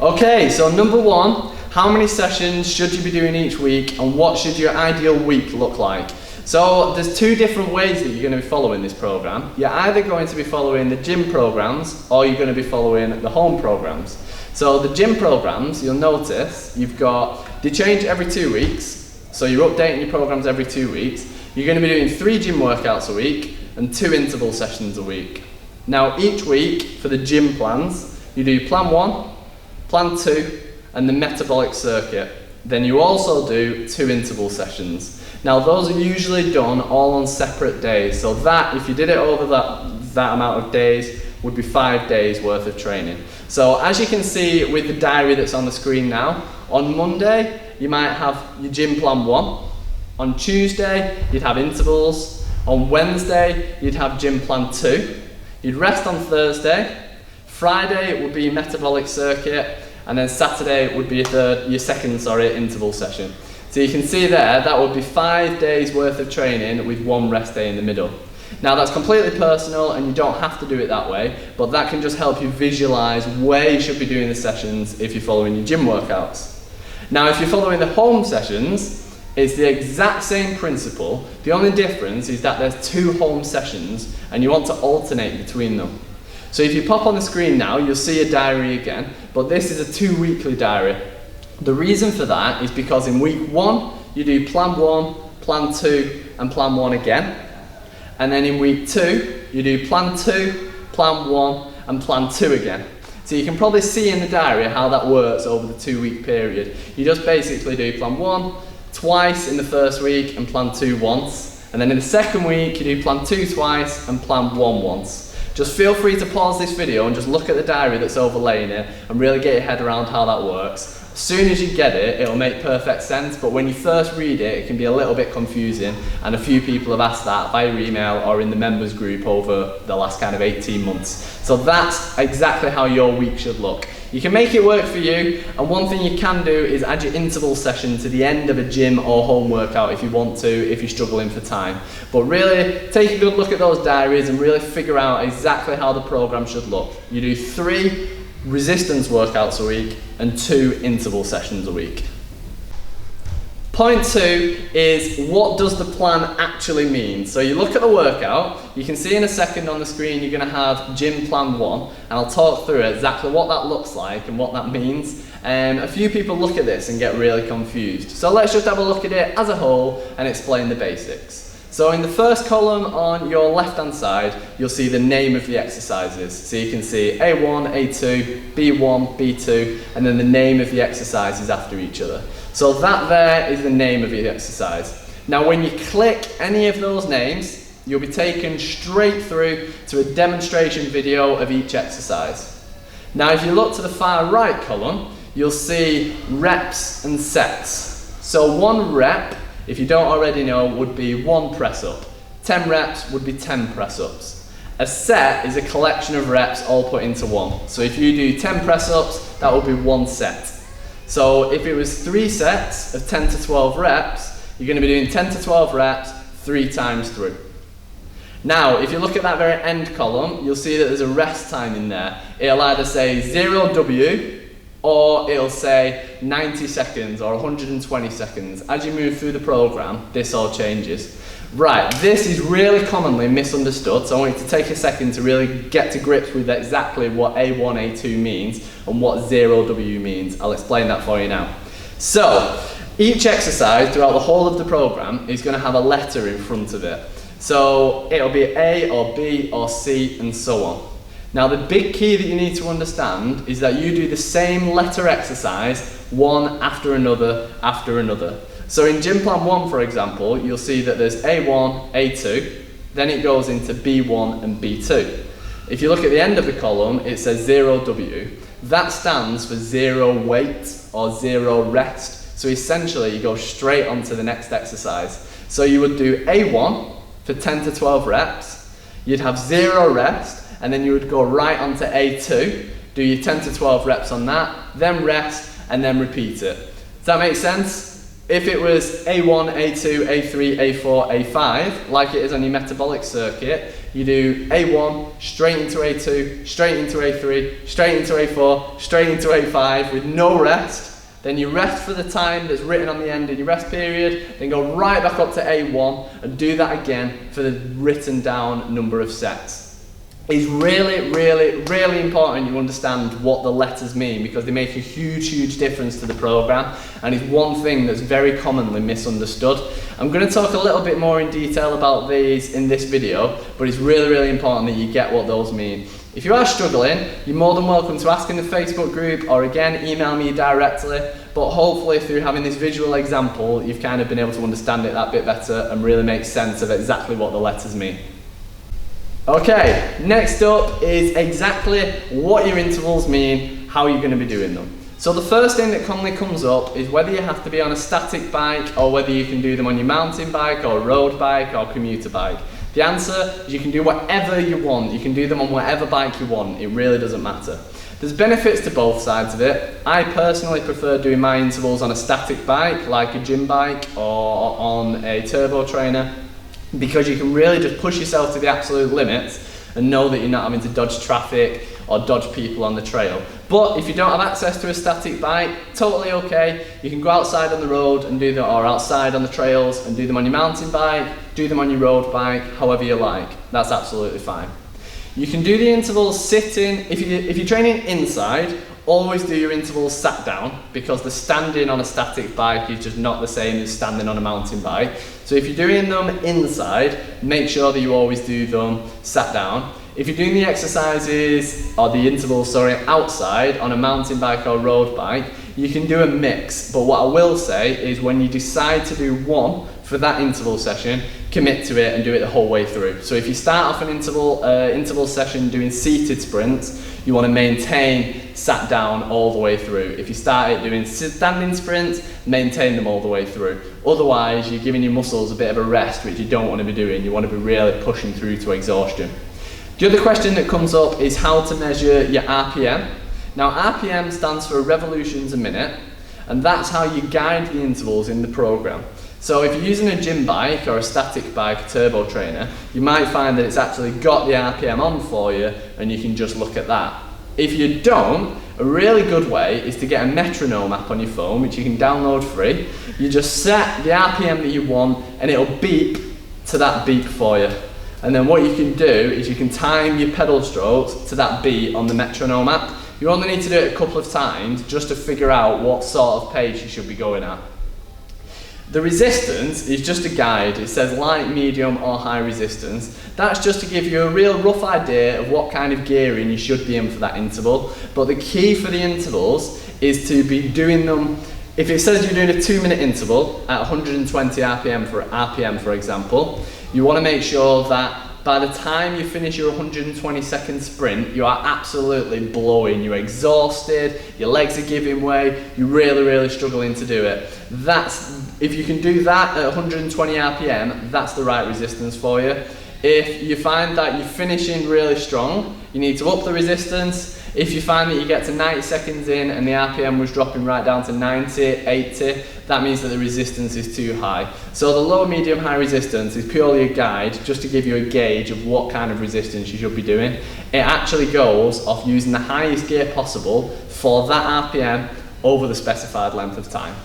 Okay, so number one, how many sessions should you be doing each week and what should your ideal week look like? So there's two different ways that you're going to be following this program. You're either going to be following the gym programs or you're going to be following the home programs. So the gym programs, you'll notice they change every 2 weeks. So you're updating your programs every 2 weeks. You're going to be doing 3 gym workouts a week and 2 interval sessions a week. Now each week for the gym plans, you do plan 1, plan 2 and the metabolic circuit. Then you also do 2 interval sessions. Now those are usually done all on separate days. So that, if you did it over that amount of days, would be 5 days worth of training. So as you can see with the diary that's on the screen now, on Monday you might have your gym plan 1. On Tuesday you'd have intervals. On Wednesday you'd have gym plan 2. You'd rest on Thursday. Friday would be your metabolic circuit. And then Saturday would be your second interval session. So you can see there, that would be 5 days worth of training with 1 rest day in the middle. Now that's completely personal and you don't have to do it that way, but that can just help you visualize where you should be doing the sessions if you're following your gym workouts. Now if you're following the home sessions, it's the exact same principle. The only difference is that there's 2 home sessions and you want to alternate between them. So if you pop on the screen now, you'll see a diary again, but this is a 2 weekly diary. The reason for that is because in week 1, you do plan 1, plan 2, and plan 1 again. And then in week 2, you do plan 2, plan 1, and plan 2 again. So you can probably see in the diary how that works over the 2-week period. You just basically do plan 1 twice in the first week and plan 2 once. And then in the second week, you do plan 2 twice and plan 1 once. Just feel free to pause this video and just look at the diary that's overlaying it and really get your head around how that works. As soon as you get it, it'll make perfect sense, but when you first read it, it can be a little bit confusing, and a few people have asked that via email or in the members group over the last kind of 18 months. So that's exactly how your week should look. You can make it work for you, and one thing you can do is add your interval session to the end of a gym or home workout if you want to, if you're struggling for time. But really, take a good look at those diaries and really figure out exactly how the program should look. You do 3 resistance workouts a week and 2 interval sessions a week. Point 2 is, what does the plan actually mean? So you look at the workout, you can see in a second on the screen you're going to have gym plan 1, and I'll talk through exactly what that looks like and what that means. A few people look at this and get really confused. So let's just have a look at it as a whole and explain the basics. So in the first column on your left hand side, you'll see the name of the exercises. So you can see A1, A2, B1, B2, and then the name of the exercises after each other. So that there is the name of the exercise. Now when you click any of those names, you'll be taken straight through to a demonstration video of each exercise. Now if you look to the far right column, you'll see reps and sets. So 1 rep, if you don't already know, would be 1 press up. 10 reps would be 10 press ups. A set is a collection of reps all put into one. So if you do 10 press ups, that would be 1 set. So if it was 3 sets of 10 to 12 reps, you're going to be doing 10 to 12 reps 3 times through. Now, if you look at that very end column, you'll see that there's a rest time in there. It'll either say 0W or it'll say 90 seconds or 120 seconds. As you move through the program, this all changes. Right, this is really commonly misunderstood, so I want you to take a second to really get to grips with exactly what A1, A2 means and what 0W means. I'll explain that for you now. So, each exercise throughout the whole of the program is going to have a letter in front of it. So, it'll be A or B or C and so on. Now the big key that you need to understand is that you do the same letter exercise one after another after another. So in gym plan 1, for example, you'll see that there's A1, A2, then it goes into B1 and B2. If you look at the end of the column, it says 0W. That stands for 0 weight or 0 rest. So essentially you go straight on to the next exercise. So you would do A1 for 10 to 12 reps, you'd have 0 rest, and then you would go right on to A2, do your 10 to 12 reps on that, then rest, and then repeat it. Does that make sense? If it was A1, A2, A3, A4, A5, like it is on your metabolic circuit, you do A1, straight into A2, straight into A3, straight into A4, straight into A5 with no rest. Then you rest for the time that's written on the end in your rest period, then go right back up to A1 and do that again for the written down number of sets. It's really important you understand what the letters mean, because they make a huge difference to the program, and it's one thing that's very commonly misunderstood. I'm going to talk a little bit more in detail about these in this video, but it's really important that you get what those mean. If you are struggling, you're more than welcome to ask in the Facebook group, or again email me directly, but hopefully through having this visual example you've kind of been able to understand it that bit better and really make sense of exactly what the letters mean. Okay, next up is exactly what your intervals mean, how you're going to be doing them. So the first thing that commonly comes up is whether you have to be on a static bike or whether you can do them on your mountain bike or road bike or commuter bike. The answer is you can do whatever you want. You can do them on whatever bike you want. It really doesn't matter. There's benefits to both sides of it. I personally prefer doing my intervals on a static bike, like a gym bike or on a turbo trainer, because you can really just push yourself to the absolute limits and know that you're not having to dodge traffic or dodge people on the trail. But if you don't have access to a static bike, totally okay. You can go outside on the road and do them, or outside on the trails and do them on your mountain bike, do them on your road bike, however you like. That's absolutely fine. You can do the intervals sitting. If you're training inside, always do your intervals sat down, because the standing on a static bike is just not the same as standing on a mountain bike. So if you're doing them inside, make sure that you always do them sat down. If you're doing the exercises, or the intervals, outside on a mountain bike or road bike, you can do a mix. But what I will say is when you decide to do one for that interval session, commit to it and do it the whole way through. So if you start off an interval session doing seated sprints, you want to maintain sat down all the way through. If you start it doing standing sprints, maintain them all the way through. Otherwise, you're giving your muscles a bit of a rest, which you don't want to be doing. You want to be really pushing through to exhaustion. The other question that comes up is how to measure your RPM. Now, RPM stands for revolutions a minute, and that's how you guide the intervals in the program. So if you're using a gym bike or a static bike, a turbo trainer, you might find that it's actually got the RPM on for you and you can just look at that. If you don't, a really good way is to get a metronome app on your phone, which you can download free. You just set the RPM that you want and it'll beep to that beep for you. And then what you can do is you can time your pedal strokes to that beat on the metronome app. You only need to do it a couple of times just to figure out what sort of pace you should be going at. The resistance is just a guide. It says light, medium or high resistance. That's just to give you a real rough idea of what kind of gearing you should be in for that interval. But the key for the intervals is to be doing them. If it says you're doing a 2-minute interval at 120 RPM for example, you want to make sure that by the time you finish your 120-second sprint, you are absolutely blowing. You're exhausted, your legs are giving way, you're really struggling to do it. If you can do that at 120 RPM, that's the right resistance for you. If you find that you're finishing really strong, you need to up the resistance. If you find that you get to 90 seconds in and the RPM was dropping right down to 90, 80, that means that the resistance is too high. So the low, medium, high resistance is purely a guide just to give you a gauge of what kind of resistance you should be doing. It actually goes off using the highest gear possible for that RPM over the specified length of time.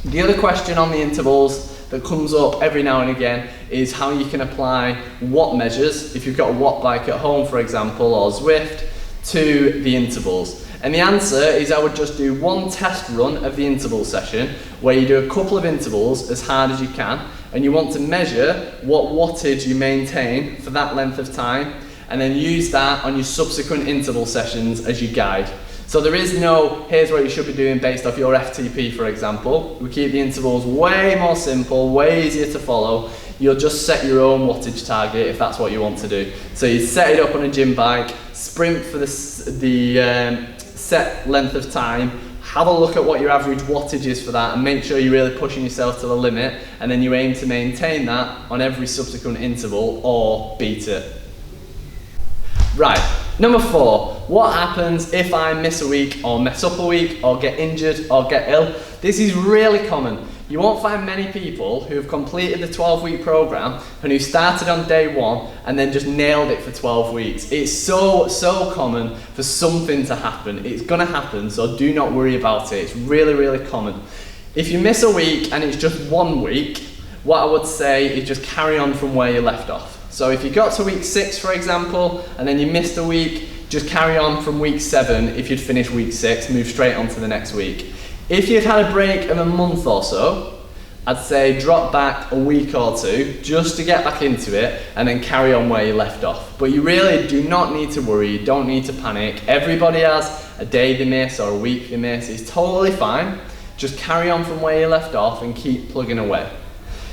The other question on the intervals that comes up every now and again is how you can apply watt measures, if you've got a watt bike at home for example, or Zwift, to the intervals. And the answer is I would just do one test run of the interval session where you do a couple of intervals as hard as you can, and you want to measure what wattage you maintain for that length of time, and then use that on your subsequent interval sessions as your guide. So there is no, here's what you should be doing based off your FTP for example. We keep the intervals way more simple, way easier to follow. You'll just set your own wattage target if that's what you want to do. So you set it up on a gym bike, sprint for the set length of time, have a look at what your average wattage is for that and make sure you're really pushing yourself to the limit, and then you aim to maintain that on every subsequent interval or beat it. Right, number 4, what happens if I miss a week or mess up a week or get injured or get ill? This is really common. You won't find many people who have completed the 12-week program and who started on day 1 and then just nailed it for 12 weeks. It's so common for something to happen. It's gonna happen, so do not worry about it. It's really common. If you miss a week and it's just 1 week, what I would say is just carry on from where you left off. So if you got to week 6, for example, and then you missed a week, just carry on from week 7. If you'd finished week 6, move straight on to the next week. If you'd had a break of a month or so, I'd say drop back a week or 2 just to get back into it and then carry on where you left off. But you really do not need to worry, you don't need to panic. Everybody has a day they miss or a week they miss. It's totally fine. Just carry on from where you left off and keep plugging away.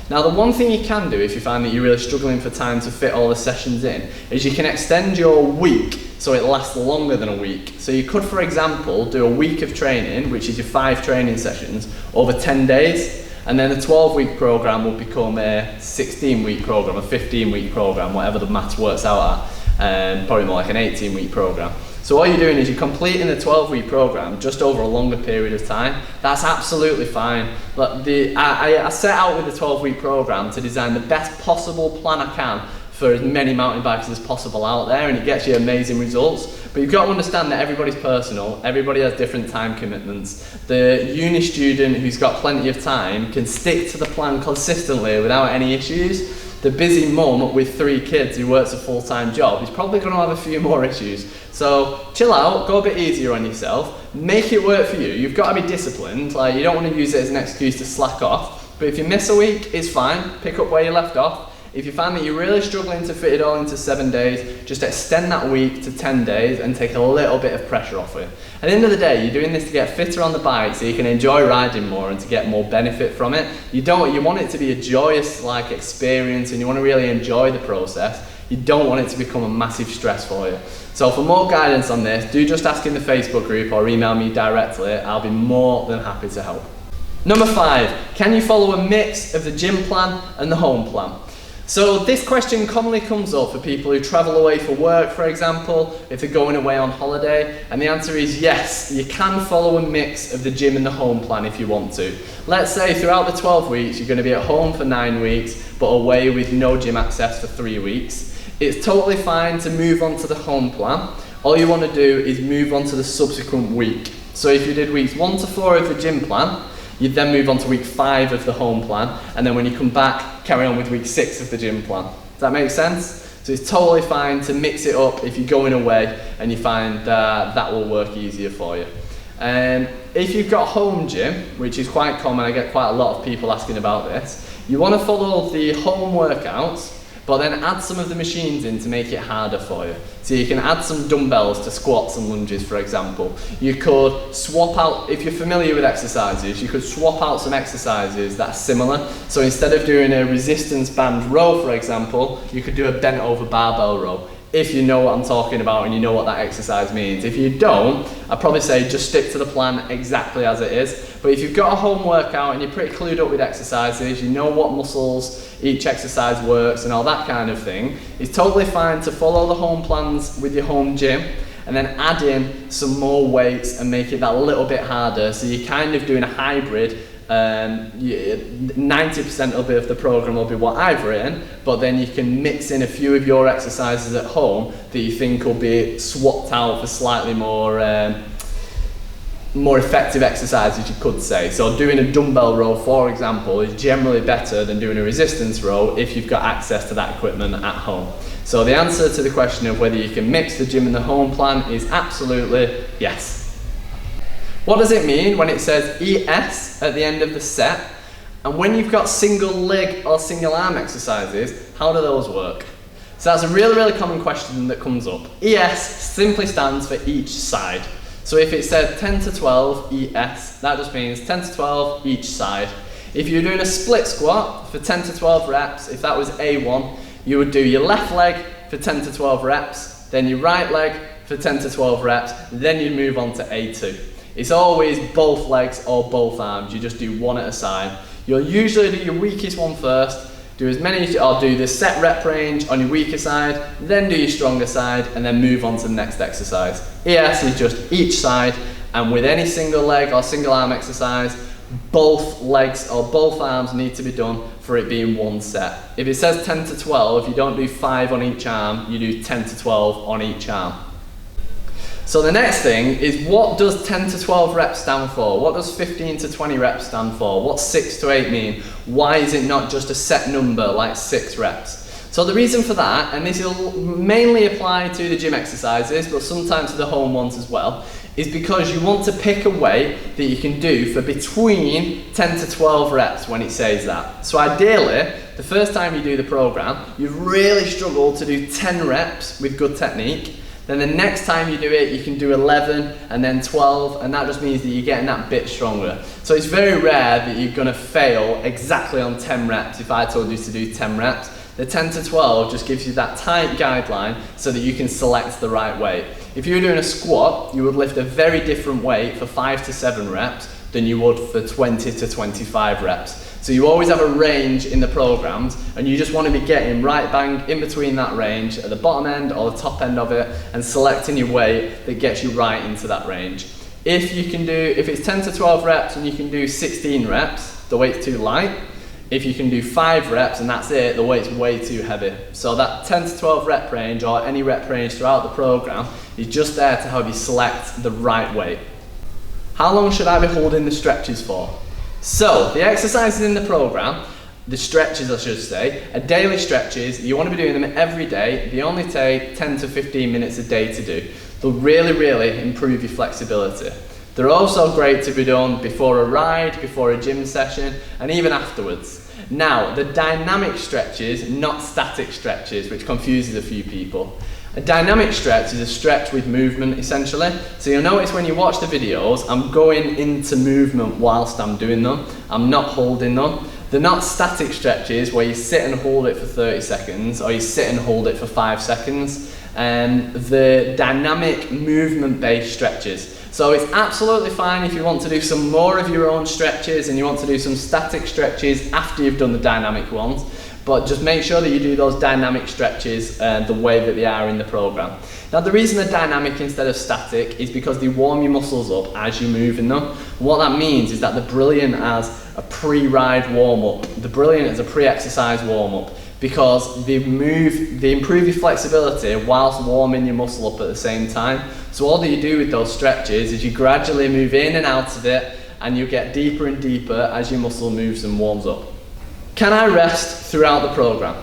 Now, the one thing you can do if you find that you're really struggling for time to fit all the sessions in is you can extend your week so it lasts longer than a week. So you could, for example, do a week of training, which is your 5 training sessions, over 10 days, and then a 12-week program will become a 16-week program, a 15-week program, whatever the maths works out at, probably more like an 18-week program. So what you're doing is you're completing the 12-week program just over a longer period of time. That's absolutely fine. But I set out with the 12-week program to design the best possible plan I can for as many mountain bikers as possible out there, and it gets you amazing results. But you've got to understand that everybody's personal, everybody has different time commitments. The uni student who's got plenty of time can stick to the plan consistently without any issues. The busy mum with 3 kids who works a full-time job is probably going to have a few more issues. So chill out, go a bit easier on yourself, make it work for you. You've got to be disciplined, like you don't want to use it as an excuse to slack off. But if you miss a week, it's fine, pick up where you left off. If you find that you're really struggling to fit it all into 7 days, just extend that week to 10 days and take a little bit of pressure off it. At the end of the day, you're doing this to get fitter on the bike so you can enjoy riding more and to get more benefit from it. You want it to be a joyous experience, and you want to really enjoy the process. You don't want it to become a massive stress for you. So for more guidance on this, do just ask in the Facebook group or email me directly. I'll be more than happy to help. Number 5, can you follow a mix of the gym plan and the home plan? So this question commonly comes up for people who travel away for work, for example, if they're going away on holiday, and the answer is yes, you can follow a mix of the gym and the home plan if you want to. Let's say throughout the 12 weeks you're going to be at home for 9 weeks but away with no gym access for 3 weeks. It's totally fine to move on to the home plan. All you want to do is move on to the subsequent week. So if you did weeks 1 to 4 of the gym plan, you'd then move on to week 5 of the home plan, and then when you come back, carry on with week 6 of the gym plan. Does that make sense? So it's totally fine to mix it up if you're going away and you find that will work easier for you. If you've got home gym, which is quite common, I get quite a lot of people asking about this, you want to follow the home workouts, but then add some of the machines in to make it harder for you. So you can add some dumbbells to squats and lunges, for example. You could swap out, if you're familiar with exercises, you could swap out some exercises that are similar. So instead of doing a resistance band row, for example, you could do a bent over barbell row, if you know what I'm talking about and you know what that exercise means. If you don't, I'd probably say just stick to the plan exactly as it is. But if you've got a home workout and you're pretty clued up with exercises, you know what muscles each exercise works and all that kind of thing, it's totally fine to follow the home plans with your home gym and then add in some more weights and make it that little bit harder. So you're kind of doing a hybrid. 90% of the program will be what I've written, but then you can mix in a few of your exercises at home that you think will be swapped out for slightly more effective exercises, you could say. So doing a dumbbell row, for example, is generally better than doing a resistance row if you've got access to that equipment at home. So the answer to the question of whether you can mix the gym and the home plan is absolutely yes. What does it mean when it says ES at the end of the set? And when you've got single leg or single arm exercises, how do those work? So that's a really common question that comes up. ES simply stands for each side. So if it said 10 to 12 ES, that just means 10 to 12 each side. If you're doing a split squat for 10 to 12 reps, if that was A1, you would do your left leg for 10 to 12 reps, then your right leg for 10 to 12 reps, then you move on to A2. It's always both legs or both arms, you just do one at a time. You'll usually do your weakest one first, do as many, or do the set rep range on your weaker side, then do your stronger side, and then move on to the next exercise. ES is just each side, and with any single leg or single arm exercise, both legs or both arms need to be done for it being one set. If it says 10 to 12, you don't do 5 on each arm, you do 10 to 12 on each arm. So the next thing is, what does 10 to 12 reps stand for? What does 15 to 20 reps stand for? What's 6 to 8 mean? Why is it not just a set number like 6 reps? So the reason for that, and this will mainly apply to the gym exercises, but sometimes to the home ones as well, is because you want to pick a weight that you can do for between 10 to 12 reps when it says that. So ideally, the first time you do the program, you've really struggled to do 10 reps with good technique. Then the next time you do it, you can do 11 and then 12, and that just means that you're getting that bit stronger. So it's very rare that you're gonna fail exactly on 10 reps if I told you to do 10 reps. The 10 to 12 just gives you that tight guideline so that you can select the right weight. If you were doing a squat, you would lift a very different weight for 5 to 7 reps than you would for 20 to 25 reps. So you always have a range in the programs, and you just want to be getting right bang in between that range at the bottom end or the top end of it, and selecting your weight that gets you right into that range. If it's 10 to 12 reps and you can do 16 reps, the weight's too light. If you can do 5 reps and that's it, the weight's way too heavy. So that 10 to 12 rep range, or any rep range throughout the program, is just there to help you select the right weight. How long should I be holding the stretches for? So the exercises in the program, the stretches I should say, are daily stretches. You want to be doing them every day. They only take 10 to 15 minutes a day to do. They'll really, really improve your flexibility. They're also great to be done before a ride, before a gym session, and even afterwards. Now, the dynamic stretches, not static stretches, which confuses a few people. A dynamic stretch is a stretch with movement, essentially. So you'll notice when you watch the videos, I'm going into movement whilst I'm doing them. I'm not holding them. They're not static stretches where you sit and hold it for 30 seconds, or you sit and hold it for 5 seconds. The dynamic movement-based stretches. So it's absolutely fine if you want to do some more of your own stretches and you want to do some static stretches after you've done the dynamic ones, but just make sure that you do those dynamic stretches the way that they are in the program. Now the reason they're dynamic instead of static is because they warm your muscles up as you move in them. What that means is that they're brilliant as a pre-ride warm-up. They're brilliant as a pre-exercise warm-up, because they improve your flexibility whilst warming your muscle up at the same time. So all that you do with those stretches is you gradually move in and out of it, and you get deeper and deeper as your muscle moves and warms up. Can I rest throughout the program?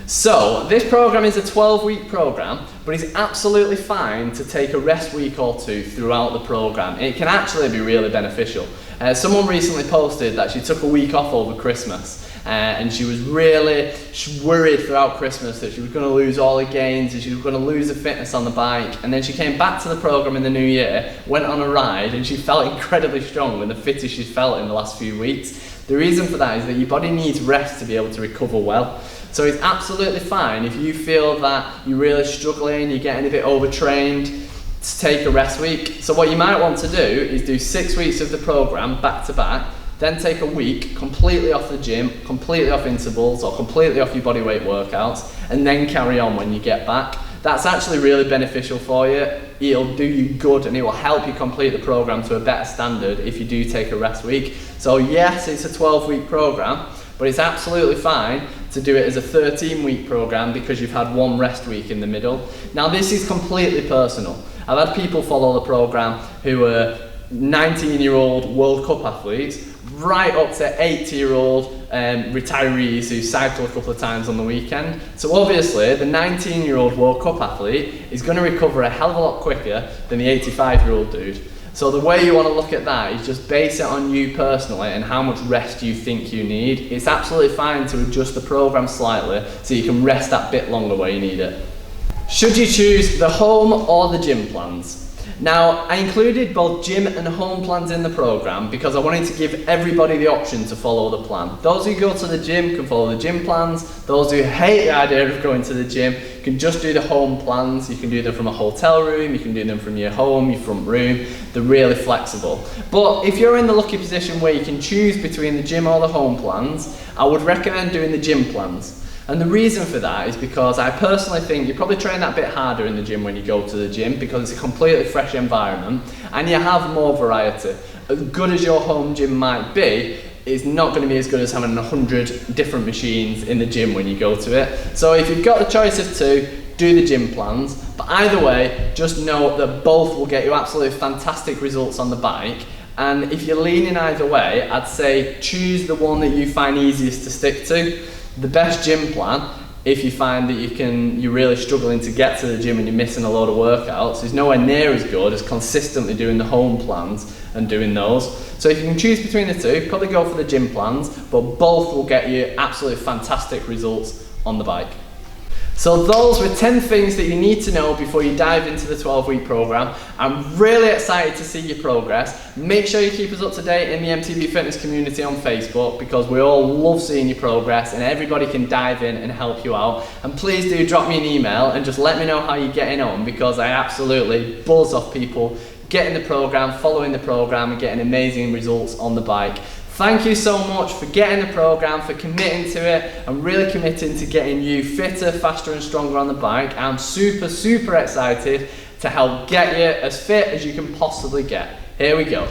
So this program is a 12-week program, but it's absolutely fine to take a rest week or 2 throughout the program. It can actually be really beneficial. Someone recently posted that she took a week off over Christmas. And she was really worried throughout Christmas that she was going to lose all her gains and she was going to lose her fitness on the bike. And then she came back to the program in the new year, went on a ride, and she felt incredibly strong and the fittest she's felt in the last few weeks. The reason for that is that your body needs rest to be able to recover well. So it's absolutely fine if you feel that you're really struggling, you're getting a bit overtrained, to take a rest week. So what you might want to do is do 6 weeks of the program back to back, then take a week completely off the gym, completely off intervals, or completely off your bodyweight workouts, and then carry on when you get back. That's actually really beneficial for you. It'll do you good and it will help you complete the program to a better standard if you do take a rest week. So yes, it's a 12-week program, but it's absolutely fine to do it as a 13-week program because you've had 1 rest week in the middle. Now this is completely personal. I've had people follow the program who are 19-year-old World Cup athletes right up to 80-year-old retirees who cycle a couple of times on the weekend. So obviously the 19-year-old World Cup athlete is going to recover a hell of a lot quicker than the 85-year-old dude. So the way you want to look at that is just base it on you personally and how much rest you think you need. It's absolutely fine to adjust the program slightly so you can rest that bit longer where you need it. Should you choose the home or the gym plans? Now, I included both gym and home plans in the program because I wanted to give everybody the option to follow the plan. Those who go to the gym can follow the gym plans. Those who hate the idea of going to the gym can just do the home plans. You can do them from a hotel room, you can do them from your home, your front room. They're really flexible. But if you're in the lucky position where you can choose between the gym or the home plans, I would recommend doing the gym plans. And the reason for that is because I personally think you probably train that bit harder in the gym when you go to the gym because it's a completely fresh environment and you have more variety. as good as your home gym might be, it's not going to be as good as having 100 different machines in the gym when you go to it. So if you've got the choice of two, do the gym plans. But either way, just know that both will get you absolutely fantastic results on the bike. And if you're leaning either way, I'd say choose the one that you find easiest to stick to. The best gym plan, if you find that you're really struggling to get to the gym and you're missing a load of workouts, is nowhere near as good as consistently doing the home plans and doing those. So if you can choose between the two, probably go for the gym plans, but both will get you absolutely fantastic results on the bike. So those were 10 things that you need to know before you dive into the 12-week program. I'm really excited to see your progress. Make sure you keep us up to date in the MTB Fitness community on Facebook, because we all love seeing your progress and everybody can dive in and help you out. And please do drop me an email and just let me know how you're getting on, because I absolutely buzz off people getting the program, following the program and getting amazing results on the bike. Thank you so much for getting the program, for committing to it and really committing to getting you fitter, faster and stronger on the bike. I'm super, super excited to help get you as fit as you can possibly get. Here we go.